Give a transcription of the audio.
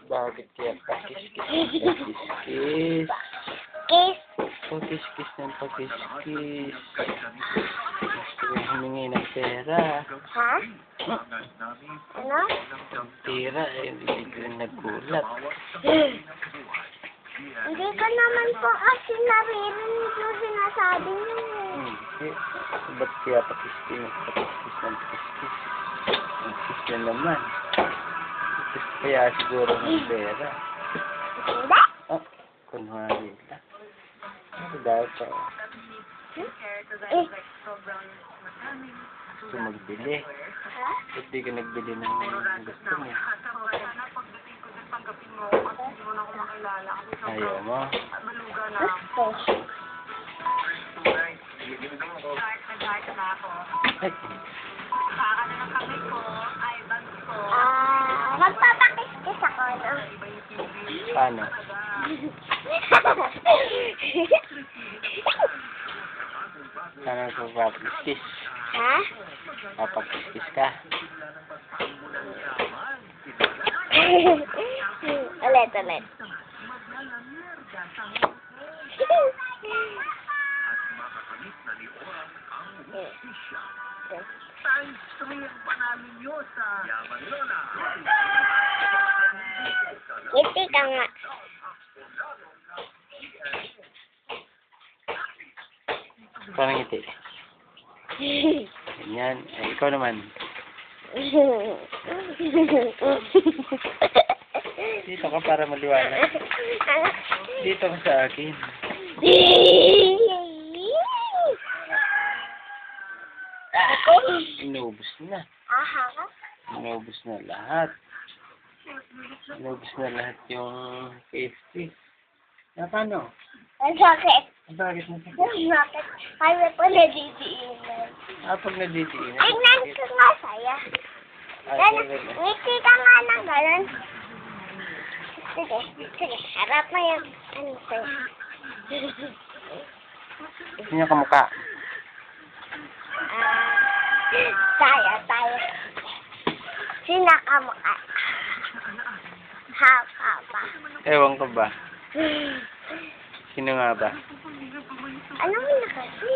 Bakit kaya pakis-kis? Pakis-kis. Kiss. Pakis-kis ng pakis-kis. Gusto ko humingi ng pera. Ha? Ano? Tira eh, hindi ko rin nagulat. Hindi ko naman po kasi naririnig yung sinasabi niyo. Hindi. Ba't kaya pakis-kis ng pakis-kis ng pakis-kis? Ang kis na naman. Gusto kaya siguro ng pera. Hindi? Oh, kunwari lang. Dahil pa. Gusto magbili. Ha? Ba't di ka nagbili ng gusto mo? Ayaw mo? Gusto. Ay, Magpapakis-kis ako, no? paano? Paano ko papakis-kis? Ha? Papakis-kis ka? Ulit. Ngiti ka nga. Parang ngiti. Ganyan. Eh, ikaw naman. Dito ka para maliwanag. Dito ka sa akin. Inubos na. Aha. Inubos na lahat. Inubos na lahat yung KFC. Na paano? Ang sakit. Bakit na sakit? Ang sakit. Kaya po nadidiinan. Pag naditiinan. Tingnan ko nga saya. Ngiti ka nga ng gano'n. Sige. Harap mo yung ano sa'yo. Gusto niya kamukha. Tayo. Sino ka mukha? Hapa. Ewan ko ba? Sino nga ba? Ano mo na kasi?